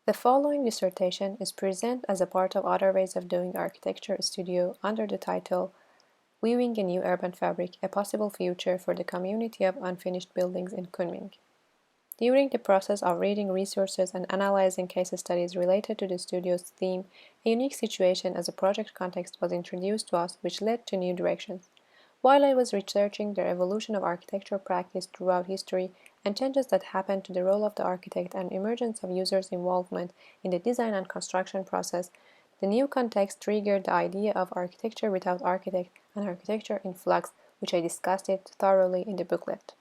The following dissertation is presented as a part of Other Ways of Doing Architecture Studio under the title Weaving a New Urban Fabric, a Possible Future for the Community of Unfinished Buildings in Kunming. During the process of reading resources and analyzing case studies related to the studio's theme, a unique situation as a project context was introduced to us which led to new directions. While I was researching the evolution of architecture practice throughout history and changes that happened to the role of the architect and emergence of users' involvement in the design and construction process, the new context triggered the idea of architecture without architect and architecture in flux, which I discussed it thoroughly in the booklet.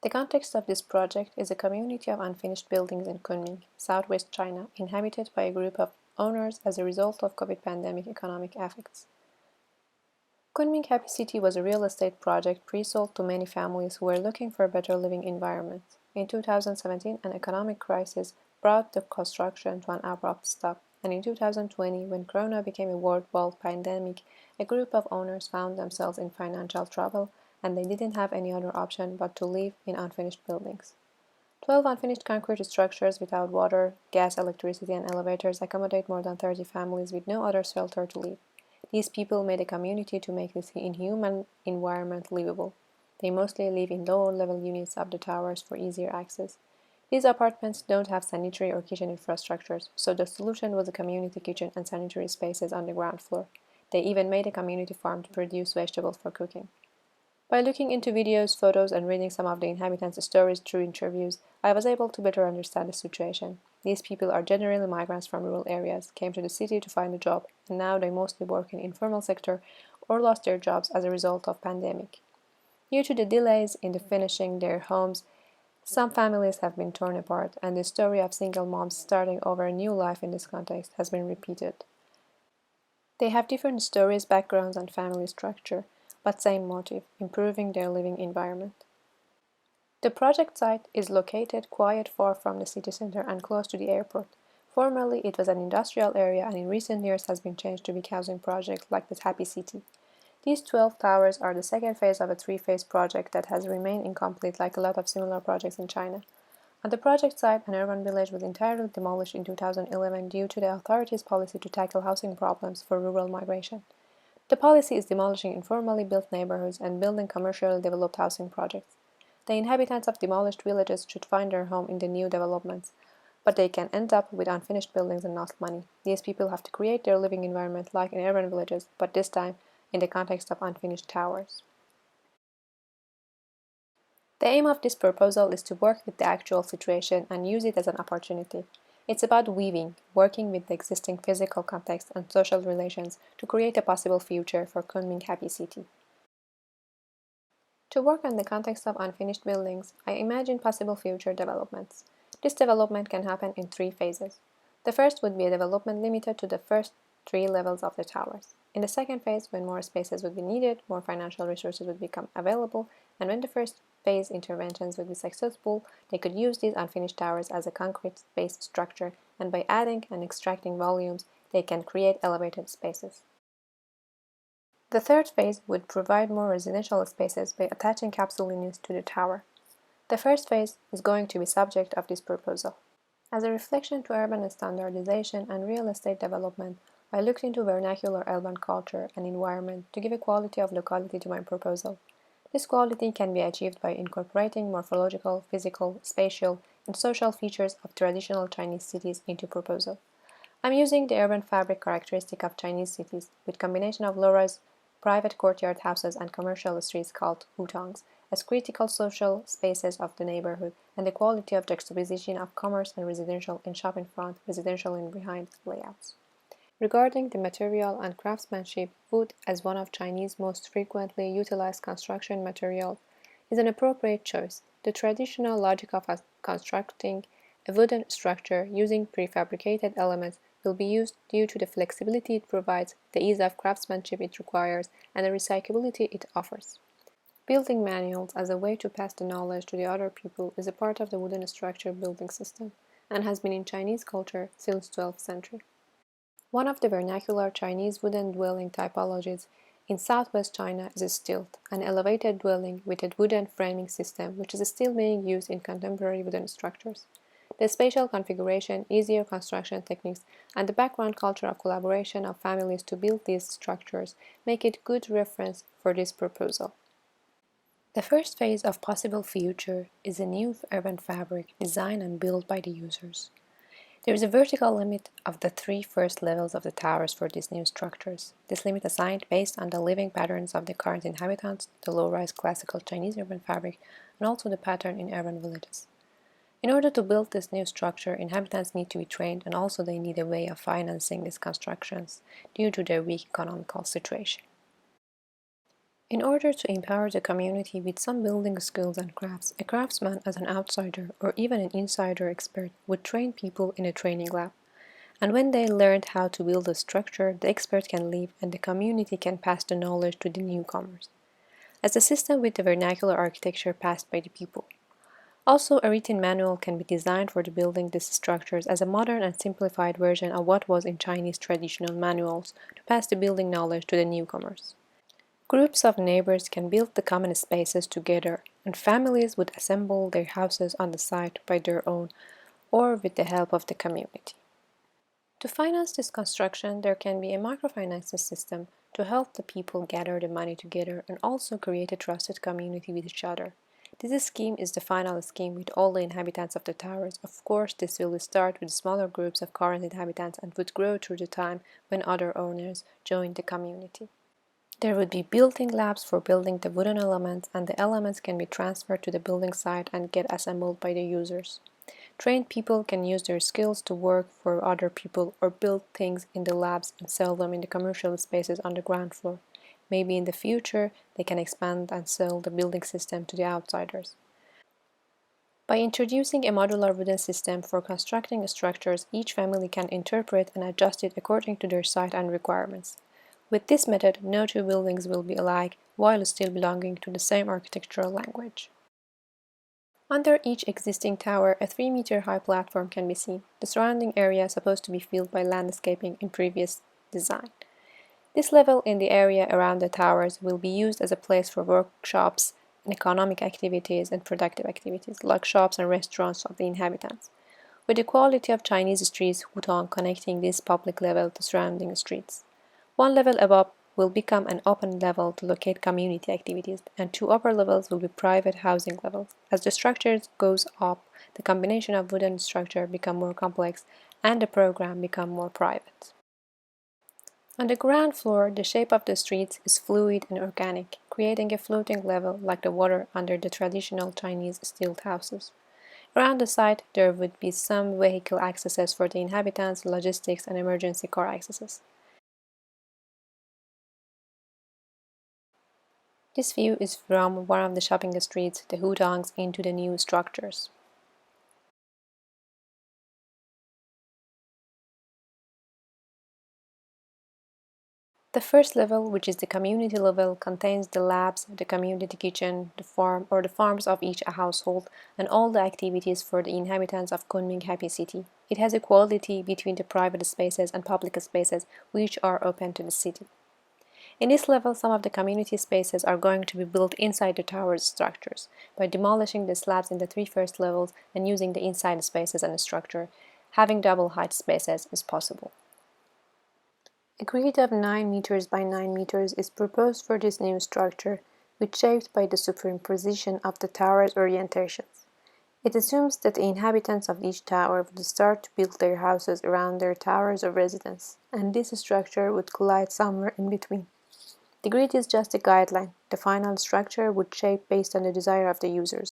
The context of this project is a community of unfinished buildings in Kunming, southwest China, inhabited by a group of owners as a result of COVID pandemic economic effects. Kunming Happy City was a real estate project pre-sold to many families who were looking for a better living environment. In 2017, an economic crisis brought the construction to an abrupt stop, and in 2020, when Corona became a worldwide pandemic, a group of owners found themselves in financial trouble, and they didn't have any other option but to live in unfinished buildings. 12 unfinished concrete structures without water, gas, electricity, and elevators accommodate more than 30 families with no other shelter to live. These people made a community to make this inhuman environment livable. They mostly live in lower-level units of the towers for easier access. These apartments don't have sanitary or kitchen infrastructures, so the solution was a community kitchen and sanitary spaces on the ground floor. They even made a community farm to produce vegetables for cooking. By looking into videos, photos, and reading some of the inhabitants' stories through interviews, I was able to better understand the situation. These people are generally migrants from rural areas, came to the city to find a job, and now they mostly work in informal sector or lost their jobs as a result of pandemic. Due to the delays in finishing their homes, some families have been torn apart, and the story of single moms starting over a new life in this context has been repeated. They have different stories, backgrounds, and family structure, but same motive, improving their living environment. The project site is located quite far from the city center and close to the airport. Formerly, it was an industrial area and in recent years has been changed to big housing project like the Happy City. These 12 towers are the second phase of a three-phase project that has remained incomplete like a lot of similar projects in China. On the project site, an urban village was entirely demolished in 2011 due to the authorities' policy to tackle housing problems for rural migration. The policy is demolishing informally built neighborhoods and building commercially developed housing projects. The inhabitants of demolished villages should find their home in the new developments, but they can end up with unfinished buildings and not money. These people have to create their living environment like in urban villages, but this time in the context of unfinished towers. The aim of this proposal is to work with the actual situation and use it as an opportunity. It's about weaving, working with the existing physical context and social relations to create a possible future for Kunming Happy City. To work on the context of unfinished buildings, I imagine possible future developments. This development can happen in three phases. The first would be a development limited to the first three levels of the towers. In the second phase, when more spaces would be needed, more financial resources would become available, and when the first phase interventions would be successful, they could use these unfinished towers as a concrete-based structure, and by adding and extracting volumes, they can create elevated spaces. The third phase would provide more residential spaces by attaching capsule units to the tower. The first phase is going to be subject of this proposal. As a reflection to urban standardization and real estate development, I looked into vernacular urban culture and environment to give a quality of locality to my proposal. This quality can be achieved by incorporating morphological, physical, spatial, and social features of traditional Chinese cities into proposal. I'm using the urban fabric characteristic of Chinese cities with combination of low-rise private courtyard houses and commercial streets called hutongs as critical social spaces of the neighborhood and the quality of juxtaposition of commerce and residential in shop in front, residential in behind layouts. Regarding the material and craftsmanship, wood, as one of Chinese most frequently utilized construction materials, is an appropriate choice. The traditional logic of constructing a wooden structure using prefabricated elements will be used due to the flexibility it provides, the ease of craftsmanship it requires, and the recyclability it offers. Building manuals as a way to pass the knowledge to the other people is a part of the wooden structure building system and has been in Chinese culture since 12th century. One of the vernacular Chinese wooden dwelling typologies in southwest China is a stilt, an elevated dwelling with a wooden framing system which is still being used in contemporary wooden structures. The spatial configuration, easier construction techniques, and the background culture of collaboration of families to build these structures make it good reference for this proposal. The first phase of possible future is a new urban fabric designed and built by the users. There is a vertical limit of the three first levels of the towers for these new structures. This limit assigned based on the living patterns of the current inhabitants, the low-rise classical Chinese urban fabric, and also the pattern in urban villages. In order to build this new structure, inhabitants need to be trained and also they need a way of financing these constructions due to their weak economical situation. In order to empower the community with some building skills and crafts, a craftsman as an outsider or even an insider expert would train people in a training lab. And when they learned how to build a structure, the expert can leave and the community can pass the knowledge to the newcomers, as a system with the vernacular architecture passed by the people. Also, a written manual can be designed for the building these structures as a modern and simplified version of what was in Chinese traditional manuals to pass the building knowledge to the newcomers. Groups of neighbors can build the common spaces together, and families would assemble their houses on the site by their own or with the help of the community. To finance this construction, there can be a microfinance system to help the people gather the money together and also create a trusted community with each other. This scheme is the final scheme with all the inhabitants of the towers. Of course, this will start with smaller groups of current inhabitants and would grow through the time when other owners join the community. There would be building labs for building the wooden elements, and the elements can be transferred to the building site and get assembled by the users. Trained people can use their skills to work for other people or build things in the labs and sell them in the commercial spaces on the ground floor. Maybe in the future they can expand and sell the building system to the outsiders. By introducing a modular wooden system for constructing structures, each family can interpret and adjust it according to their site and requirements. With this method, no two buildings will be alike while still belonging to the same architectural language. Under each existing tower, a 3-meter-high platform can be seen. The surrounding area is supposed to be filled by landscaping in previous design. This level in the area around the towers will be used as a place for workshops and economic activities and productive activities, like shops and restaurants of the inhabitants. With the quality of Chinese streets, hutong connecting this public level to surrounding streets. One level above will become an open level to locate community activities, and 2 upper levels will be private housing levels. As the structure goes up, the combination of wooden structure become more complex and the program become more private. On the ground floor, the shape of the streets is fluid and organic, creating a floating level like the water under the traditional Chinese steel houses. Around the site, there would be some vehicle accesses for the inhabitants, logistics, and emergency car accesses. This view is from one of the shopping streets, the hutongs, into the new structures. The first level, which is the community level, contains the labs, the community kitchen, the farm or the farms of each household, and all the activities for the inhabitants of Kunming Happy City. It has equality between the private spaces and public spaces, which are open to the city. In this level, some of the community spaces are going to be built inside the tower's structures. By demolishing the slabs in the 3 first levels and using the inside spaces and the structure, having double height spaces is possible. A grid of 9 meters by 9 meters is proposed for this new structure, which shaped by the superimposition of the tower's orientations. It assumes that the inhabitants of each tower would start to build their houses around their towers of residence, and this structure would collide somewhere in between. The grid is just a guideline. The final structure would shape based on the desire of the users.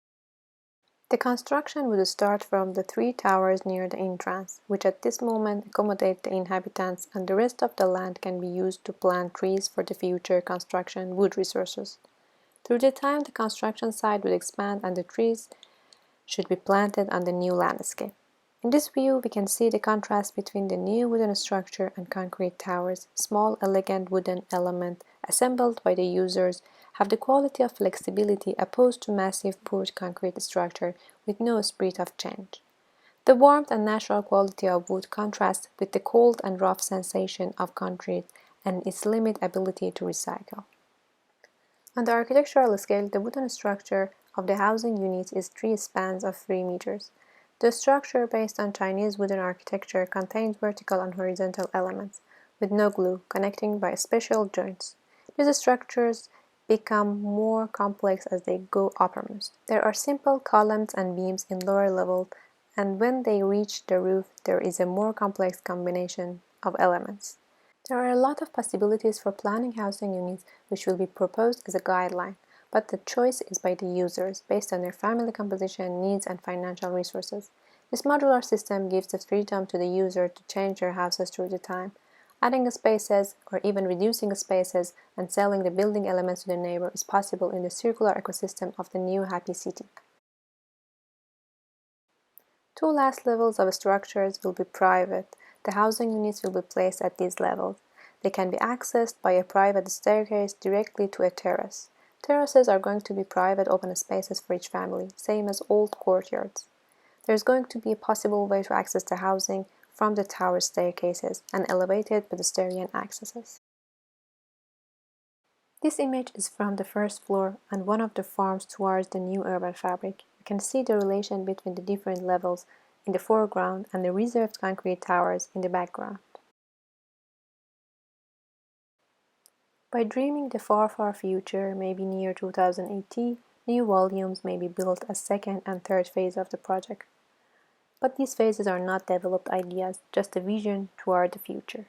The construction would start from the 3 towers near the entrance, which at this moment accommodate the inhabitants, and the rest of the land can be used to plant trees for the future construction wood resources. Through the time, the construction site would expand and the trees should be planted on the new landscape. In this view, we can see the contrast between the new wooden structure and concrete towers. Small, elegant wooden elements assembled by the users have the quality of flexibility opposed to massive poured concrete structure with no spirit of change. The warmth and natural quality of wood contrast with the cold and rough sensation of concrete and its limited ability to recycle. On the architectural scale, the wooden structure of the housing units is 3 spans of 3 meters. The structure, based on Chinese wooden architecture, contains vertical and horizontal elements, with no glue, connecting by special joints. These structures become more complex as they go uppermost. There are simple columns and beams in lower levels, and when they reach the roof, there is a more complex combination of elements. There are a lot of possibilities for planning housing units which will be proposed as a guideline, but the choice is by the users, based on their family composition, needs, and financial resources. This modular system gives the freedom to the user to change their houses through the time, adding spaces or even reducing spaces and selling the building elements to the neighbor is possible in the circular ecosystem of the new happy city. Two last levels of structures will be private. The housing units will be placed at these levels. They can be accessed by a private staircase directly to a terrace. Terraces are going to be private open spaces for each family, same as old courtyards. There is going to be a possible way to access the housing from the tower staircases and elevated pedestrian accesses. This image is from the first floor and one of the farms towards the new urban fabric. You can see the relation between the different levels in the foreground and the reserved concrete towers in the background. By dreaming the far, far future, maybe near 2080, new volumes may be built as second and third phase of the project. But these phases are not developed ideas, just a vision toward the future.